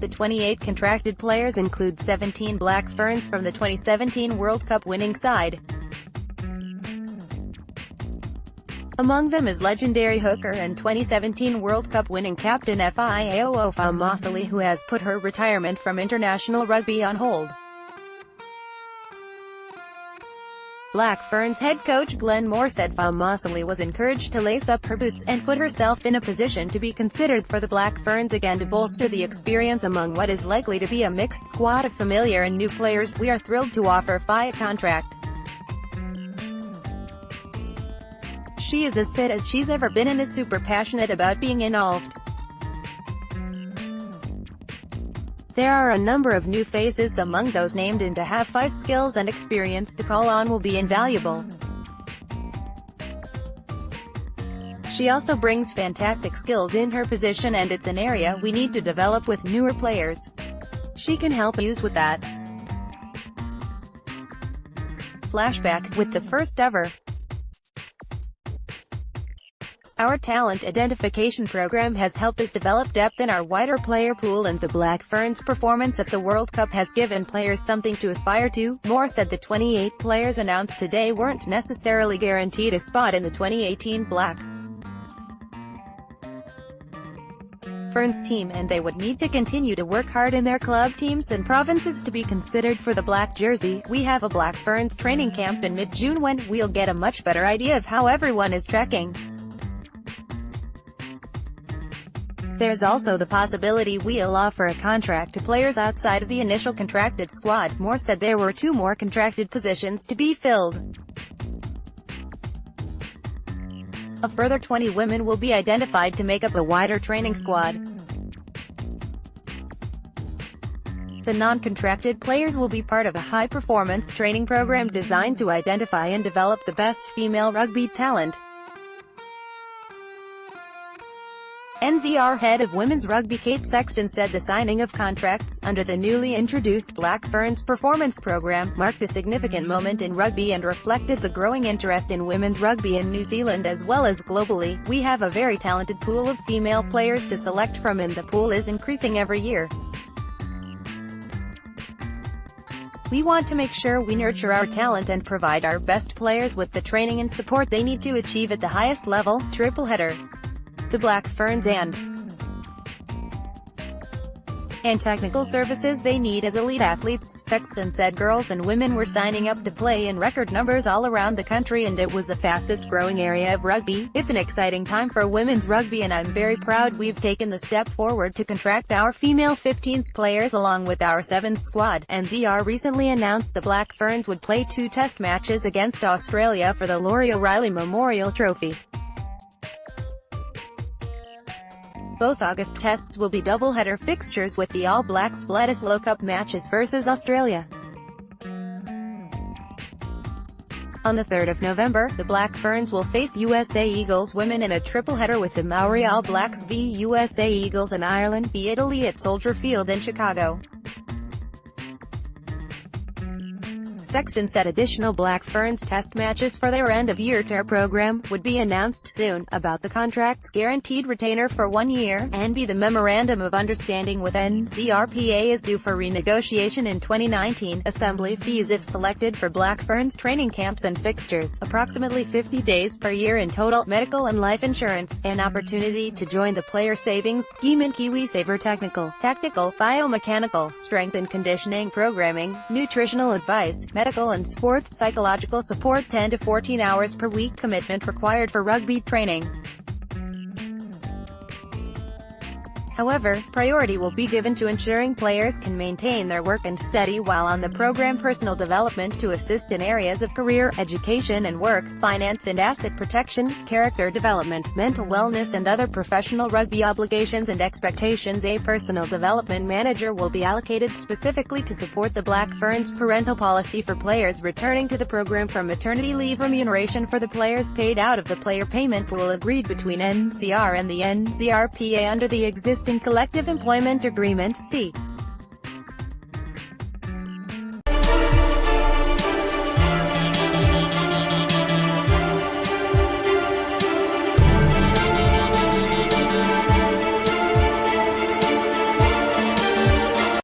The 28 contracted players include 17 Black Ferns from the 2017 World Cup winning side. Among them is legendary hooker and 2017 World Cup winning captain Fiao'o Faamausili, who has put her retirement from international rugby on hold. Black Ferns head coach Glenn Moore said Faamausili was encouraged to lace up her boots and put herself in a position to be considered for the Black Ferns again to bolster the experience among what is likely to be a mixed squad of familiar and new players. "We are thrilled to offer Fi a contract. She is as fit as she's ever been and is super passionate about being involved. There are a number of new faces among those named, and to have Fi's skills and experience to call on will be invaluable. She also brings fantastic skills in her position, and it's an area we need to develop with newer players. She can help use with that." Flashback, with the first ever Our talent identification program has helped us develop depth in our wider player pool, and the Black Ferns' performance at the World Cup has given players something to aspire to. Moore said the 28 players announced today weren't necessarily guaranteed a spot in the 2018 Black Ferns team, and they would need to continue to work hard in their club teams and provinces to be considered for the black jersey. "We have a Black Ferns training camp in mid-June when we'll get a much better idea of how everyone is tracking. There's also the possibility we'll offer a contract to players outside of the initial contracted squad." Moore said there were 2 more contracted positions to be filled. A further 20 women will be identified to make up a wider training squad. The non-contracted players will be part of a high-performance training program designed to identify and develop the best female rugby talent. NZR head of women's rugby Kate Sexton said the signing of contracts, under the newly introduced Black Ferns performance program, marked a significant moment in rugby and reflected the growing interest in women's rugby in New Zealand as well as globally. "We have a very talented pool of female players to select from, and the pool is increasing every year. We want to make sure we nurture our talent and provide our best players with the training and support they need to achieve at the highest level." Triple header. The Black Ferns and technical services they need as elite athletes. Sexton said girls and women were signing up to play in record numbers all around the country, and it was the fastest growing area of rugby. "It's an exciting time for women's rugby, and I'm very proud we've taken the step forward to contract our female 15s players along with our 7s squad." NZR recently announced the Black Ferns would play 2 test matches against Australia for the Laurie O'Reilly Memorial Trophy. Both August tests will be double-header fixtures, with the All Blacks Bledisloe Cup matches versus Australia. On the 3rd of November, the Black Ferns will face USA Eagles women in a triple-header, with the Maori All Blacks v USA Eagles and Ireland v Italy at Soldier Field in Chicago. Sexton said additional Black Ferns test matches for their end-of-year tour program would be announced soon. About the contract's guaranteed retainer for 1 year, and the Memorandum of Understanding with NCRPA is due for renegotiation in 2019. Assembly fees if selected for Black Ferns training camps and fixtures, approximately 50 days per year in total, medical and life insurance, an opportunity to join the player savings scheme in KiwiSaver, technical, tactical, biomechanical, strength and conditioning programming, nutritional advice, medical and sports psychological support, 10 to 14 hours per week commitment required for rugby training. However, priority will be given to ensuring players can maintain their work and study while on the program, personal development to assist in areas of career, education and work, finance and asset protection, character development, mental wellness and other professional rugby obligations and expectations. A personal development manager will be allocated specifically to support the Black Ferns parental policy for players returning to the program from maternity leave. Remuneration for the players paid out of the player payment pool agreed between NCR and the NCRPA under the existing collective employment agreement. C.